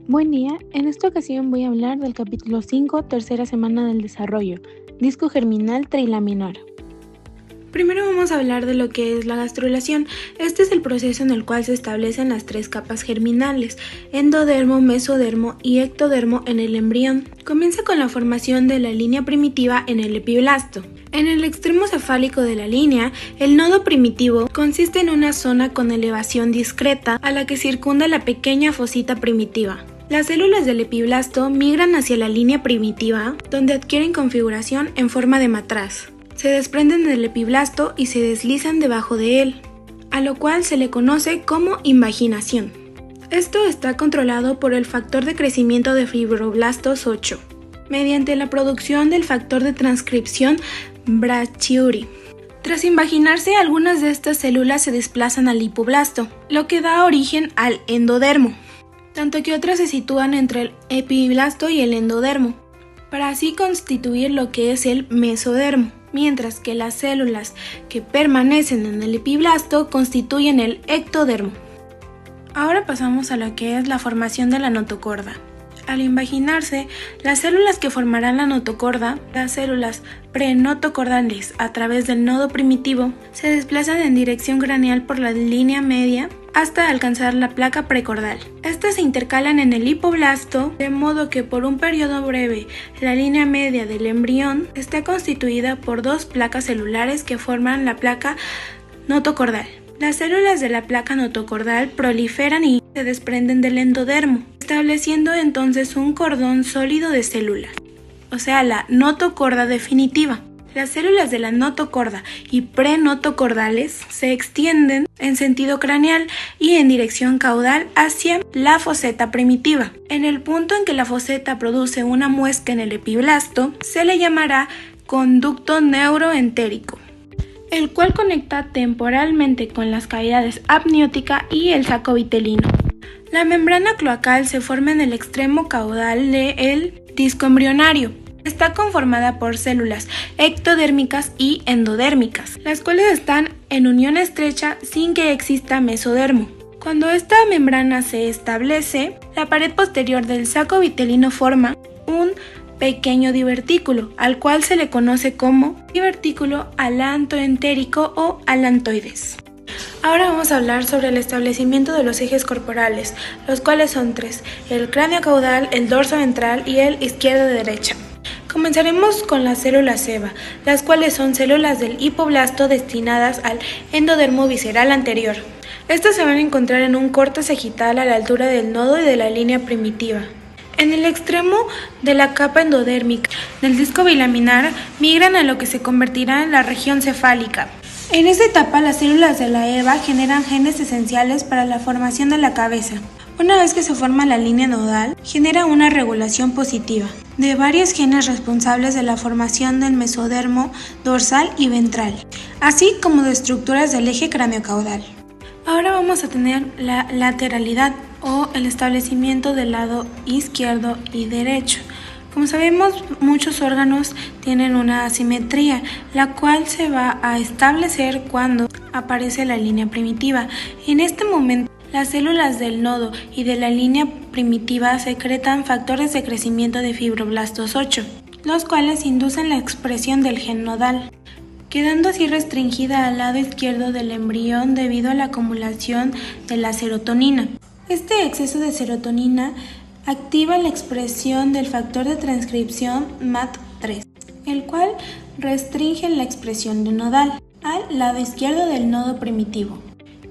Buen día, en esta ocasión voy a hablar del capítulo 5, tercera semana del desarrollo, disco germinal trilaminar. Primero vamos a hablar de lo que es la gastrulación. Este es el proceso en el cual se establecen las tres capas germinales, endodermo, mesodermo y ectodermo en el embrión. Comienza con la formación de la línea primitiva en el epiblasto. En el extremo cefálico de la línea, el nodo primitivo consiste en una zona con elevación discreta a la que circunda la pequeña fosita primitiva. Las células del epiblasto migran hacia la línea primitiva, donde adquieren configuración en forma de matraz. Se desprenden del epiblasto y se deslizan debajo de él, a lo cual se le conoce como invaginación. Esto está controlado por el factor de crecimiento de fibroblastos 8, mediante la producción del factor de transcripción brachyury. Tras invaginarse, algunas de estas células se desplazan al hipoblasto, lo que da origen al endodermo, tanto que otras se sitúan entre el epiblasto y el endodermo, para así constituir lo que es el mesodermo, mientras que las células que permanecen en el epiblasto constituyen el ectodermo. Ahora pasamos a lo que es la formación de la notocorda. Al invaginarse, las células que formarán la notocorda, las células prenotocordales a través del nodo primitivo, se desplazan en dirección craneal por la línea media hasta alcanzar la placa precordal. Estas se intercalan en el hipoblasto, de modo que por un periodo breve la línea media del embrión está constituida por dos placas celulares que forman la placa notocordal. Las células de la placa notocordal proliferan y se desprenden del endodermo, estableciendo entonces un cordón sólido de células, o sea, la notocorda definitiva. Las células de la notocorda y prenotocordales se extienden en sentido craneal y en dirección caudal hacia la foseta primitiva. En el punto en que la foseta produce una muesca en el epiblasto, se le llamará conducto neuroentérico, el cual conecta temporalmente con las cavidades amniótica y el saco vitelino. La membrana cloacal se forma en el extremo caudal del disco embrionario. Está conformada por células ectodérmicas y endodérmicas, las cuales están en unión estrecha sin que exista mesodermo. Cuando esta membrana se establece, la pared posterior del saco vitelino forma un pequeño divertículo, al cual se le conoce como divertículo alantoentérico o alantoides. Ahora vamos a hablar sobre el establecimiento de los ejes corporales, los cuales son tres: el cráneo caudal, el dorso ventral y el izquierda-derecha. Comenzaremos con las células EVA, las cuales son células del hipoblasto destinadas al endodermo visceral anterior. Estas se van a encontrar en un corte sagital a la altura del nodo y de la línea primitiva. En el extremo de la capa endodérmica del disco bilaminar migran a lo que se convertirá en la región cefálica. En esta etapa, las células de la EVA generan genes esenciales para la formación de la cabeza. Una vez que se forma la línea nodal, genera una regulación positiva de varios genes responsables de la formación del mesodermo dorsal y ventral, así como de estructuras del eje craneocaudal. Ahora vamos a tener la lateralidad o el establecimiento del lado izquierdo y derecho. Como sabemos, muchos órganos tienen una asimetría, la cual se va a establecer cuando aparece la línea primitiva. En este momento, las células del nodo y de la línea primitiva secretan factores de crecimiento de fibroblastos 8, los cuales inducen la expresión del gen nodal, quedando así restringida al lado izquierdo del embrión debido a la acumulación de la serotonina. Este exceso de serotonina activa la expresión del factor de transcripción MAT3, el cual restringe la expresión de nodal al lado izquierdo del nodo primitivo.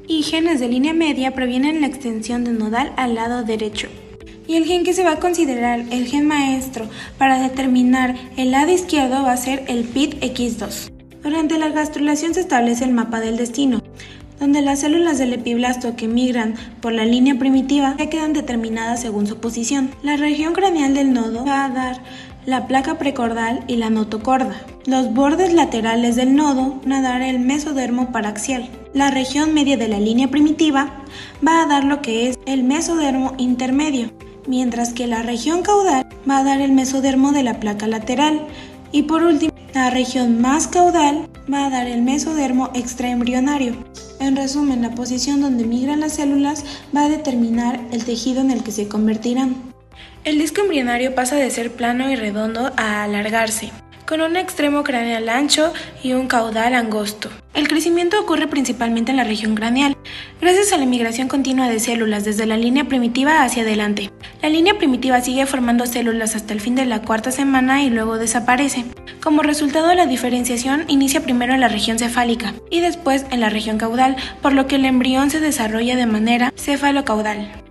Y genes de línea media previenen la extensión de nodal al lado derecho. Y el gen que se va a considerar el gen maestro para determinar el lado izquierdo va a ser el PIT-X2. Durante la gastrulación se establece el mapa del destino, donde las células del epiblasto que migran por la línea primitiva ya quedan determinadas según su posición. La región craneal del nodo va a dar la placa precordal y la notocorda. Los bordes laterales del nodo van a dar el mesodermo paraxial. La región media de la línea primitiva va a dar lo que es el mesodermo intermedio, mientras que la región caudal va a dar el mesodermo de la placa lateral. Y por último, la región más caudal va a dar el mesodermo extraembrionario. En resumen, la posición donde migran las células va a determinar el tejido en el que se convertirán. El disco embrionario pasa de ser plano y redondo a alargarse, con un extremo craneal ancho y un caudal angosto. El crecimiento ocurre principalmente en la región craneal, gracias a la migración continua de células desde la línea primitiva hacia adelante. La línea primitiva sigue formando células hasta el fin de la cuarta semana y luego desaparece. Como resultado, la diferenciación inicia primero en la región cefálica y después en la región caudal, por lo que el embrión se desarrolla de manera cefalocaudal.